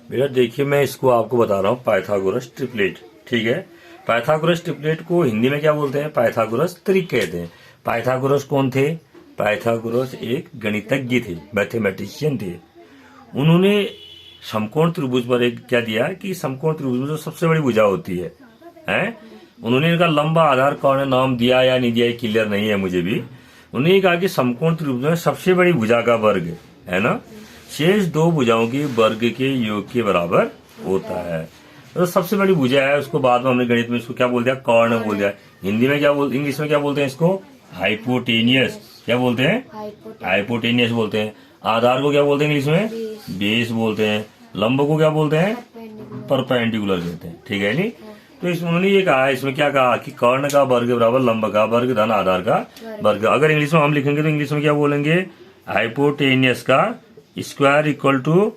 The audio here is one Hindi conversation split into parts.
बेटा देखिए, मैं इसको आपको बता रहा हूँ पाइथागोरस ट्रिपलेट। ठीक है, पाइथागोरस ट्रिपलेट को हिंदी में क्या बोलते हैं? पाइथागोरस त्रिक कहते हैं। पाइथागोरस कौन थे? पाइथागोरस एक गणितज्ञ थे, मैथमेटिशियन थे। उन्होंने समकोण त्रिभुज पर एक क्या दिया कि समकोण त्रिभुज में जो सबसे बड़ी भुजा होती है, हैं? उन्होंने इनका लंबा आधार कौन नाम दिया या नहीं दिया क्लियर नहीं है मुझे भी। उन्होंने कहा कि समकोण त्रिभुज में सबसे बड़ी भुजा का वर्ग है ना, शेष दो भुजाओं के वर्ग के योग के बराबर होता है। तो सबसे बड़ी भुजा है, उसको बाद में हमने गणित में इसको क्या बोल दिया? कर्ण बोल दिया। हिंदी में क्या बोल, इंग्लिश में क्या बोलते हैं इसको? हाइपोटेनियस। क्या बोलते हैं? हाइपोटेनियस बोलते हैं। आधार को क्या बोलते हैं इंग्लिश में? बेस बोलते हैं। लंब को क्या बोलते हैं? परपेंडिकुलर कहते हैं। ठीक है नी? तो इसमें उन्होंने ये कहा, इसमें क्या कहा कि कर्ण का वर्ग बराबर लंब का वर्ग धन आधार का वर्ग। अगर इंग्लिश में हम लिखेंगे तो इंग्लिश में क्या बोलेंगे? हाइपोटेनियस का स्क्वायर इक्वल टू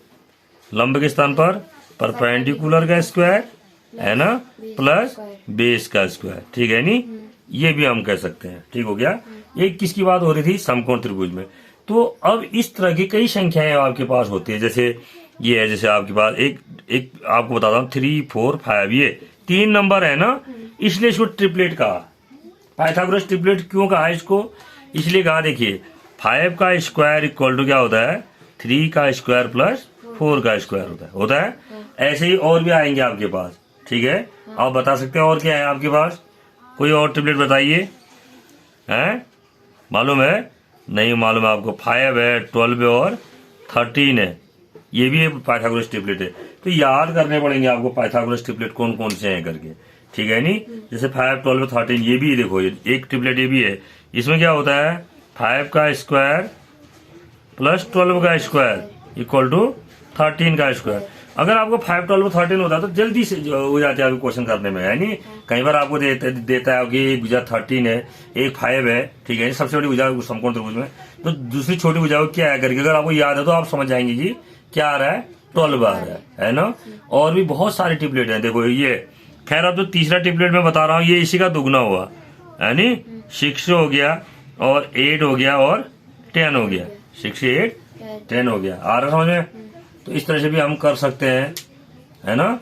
लंब के स्थान पर परपेंडिकुलर का स्क्वायर है ना, प्लस बेस का स्क्वायर। ठीक है नी? ये भी हम कह सकते हैं। ठीक हो गया? ये किसकी बात हो रही थी? समकोण त्रिभुज में। तो अब इस तरह की कई संख्याएं आपके पास होती है। जैसे ये है, जैसे आपके पास एक आपको बताता हूँ 3, 4, 5, ये 3 नंबर है ना, इसलिए इसको ट्रिपलेट कहा। पाइथागोरस ट्रिपलेट क्यों कहा इसको? इसलिए कहा, देखिए 5 का स्क्वायर इक्वल टू क्या होता है? 3 का स्क्वायर प्लस 4 का स्क्वायर होता है। ऐसे ही और भी आएंगे आपके पास। ठीक है, आप बता सकते हैं और क्या है आपके पास? कोई और ट्रिपलेट बताइए, हैं? मालूम है? नहीं मालूम है आपको? 5 है, 12 है और 13 है। ये भी पाइथागोरस ट्रिपलेट है। तो याद करने पड़ेंगे आपको पाइथागोरस ट्रिपलेट कौन कौन से हैं करके। ठीक है नी? जैसे 5, 12, 13 ये भी देखो, एक ट्रिपलेट ये भी है। इसमें क्या होता है? 5 का स्क्वायर प्लस 12 का स्क्वायर इक्वल टू 13 का स्क्वायर। अगर आपको 5, 12, 13 होता है तो जल्दी से हो जाते हैं आपको क्वेश्चन करने में, है नहीं? कई बार आपको देता है कि एक भुजा 13 है, एक 5 है। ठीक है, सबसे बड़ी भुजा समकोण त्रिभुज में, तो दूसरी छोटी भुजा क्या है करके अगर आपको याद है तो आप समझ जाएंगे कि क्या आ रहा है? 12 आ रहा है ना? और भी बहुत सारे ट्रिपलेट है। देखो ये, खैर अब तो तीसरा ट्रिपलेट मैं बता रहा हूँ, ये इसी का दुगना हुआ, है नी? 6 हो गया और 8 हो गया और 10 हो गया। 6, 8, 10 हो गया। आ रहा समझ में? तो इस तरह से भी हम कर सकते हैं, है ना?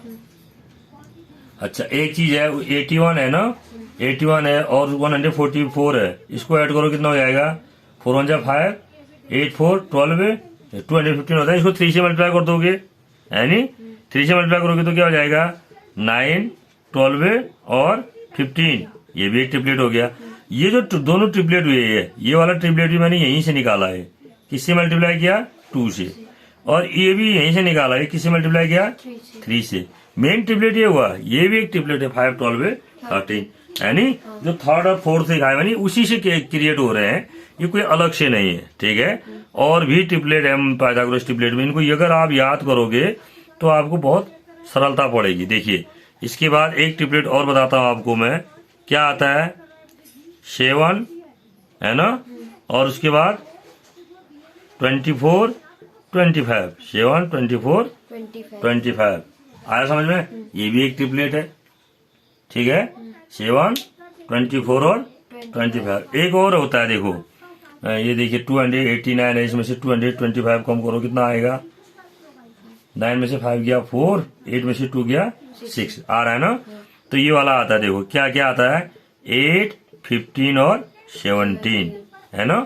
अच्छा, एक चीज है, 81 है ना, 81 है और 144 है। इसको ऐड करो, कितना हो जाएगा? 4 1 5, 8 4 12, 215 होता है। इसको 3 से मल्टीप्लाई कर दोगे, है नी? 3 से मल्टीप्लाई करोगे तो क्या हो जाएगा? 9, 12 और 15। ये भी एक ट्रिपलेट हो गया। ये जो दोनों ट्रिपलेट हुए है, ये वाला ट्रिपलेट भी मैंने यहीं से निकाला है। किससे मल्टीप्लाई किया? 2 से। और ये भी यहीं से निकाला है। किससे मल्टीप्लाई किया? 3 से। मेन ट्रिपलेट ये हुआ, ये भी एक ट्रिपलेट है 5, 12, 13, यानी जो थर्ड और फोर्थ दिखाए यानी उसी से क्रिएट हो रहे हैं, ये कोई अलग से नहीं है। ठीक है, और भी ट्रिपलेट है पाइथागोरस ट्रिपलेट में, इनको अगर आप याद करोगे तो आपको बहुत सरलता पड़ेगी। देखिए इसके बाद एक ट्रिपलेट और बताता हूँ आपको मैं, क्या आता है? 7 है ना, और उसके बाद 24, 25, 7, 24, 25 आया समझ में? ये भी एक ट्रिपलेट है। ठीक है, 7, 24 और 25। एक और होता है, देखो ये देखिए 289 है, इसमें से 225 कम करो, कितना आएगा? 9 में से 5 गया 4, 8 में से 2 गया 6, आ रहा है ना? तो ये वाला आता है, देखो क्या क्या आता है? 8, 15 और 17, है ना?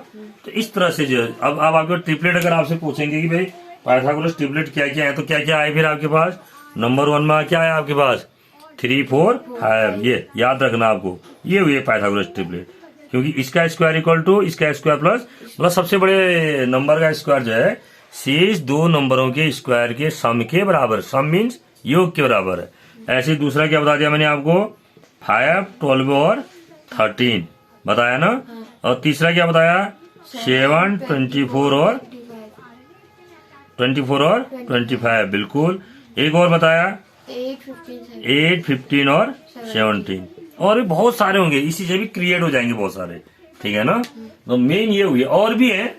तो इस तरह से जो अब आपके ट्रिपलेट अगर आपसे पूछेंगे कि भाई पाइथागोरस ट्रिपलेट क्या क्या है, तो क्या क्या आए फिर आपके पास? नंबर 1 में क्या है आपके पास? 3, 4, 5। ये याद रखना आपको, ये हुई है पाइथागोरस ट्रिपलेट, क्योंकि इसका स्क्वायर इक्वल टू इसका स्क्वायर प्लस मतलब सबसे बड़े नंबर का स्क्वायर जो है शेष दो नंबरों के स्क्वायर के सम के बराबर। सम मीन्स योग के बराबर है। ऐसे दूसरा क्या बता दिया मैंने आपको? 5, 12 और 13 बताया ना। और तीसरा क्या बताया? 7, 24 और 25 बिल्कुल। एक और बताया 8, 15 और 17, और भी बहुत सारे होंगे, इसी से भी क्रिएट हो जाएंगे बहुत सारे। ठीक है ना? तो मेन ये हुई, और भी है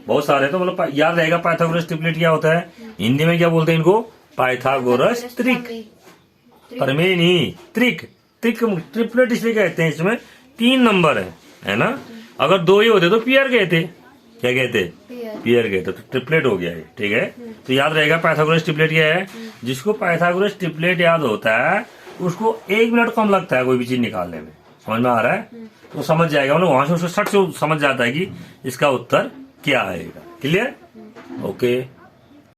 बहुत सारे, तो मतलब याद रहेगा पाइथागोरस ट्रिपलेट क्या होता है। हिंदी में क्या बोलते हैं इनको? पाइथागोरस त्रिक। पर मेन ही त्रिक, ट्रिपलेट इसलिए कहते हैं, इसमें 3 नंबर है ना? अगर 2 ही होते तो पेयर कहते, क्या कहते, पियर कहते, तो ट्रिपलेट हो गया ये, ठीक है। तो याद रहेगा पाइथागोरस ट्रिपलेट क्या है। जिसको पाइथागोरस ट्रिपलेट याद होता है उसको 1 मिनट कम लगता है कोई भी चीज निकालने में, समझ में आ रहा है। तो समझ जाएगा, मतलब वहां से उसको सट से समझ जाता है कि इसका उत्तर क्या आएगा। Clear, okay.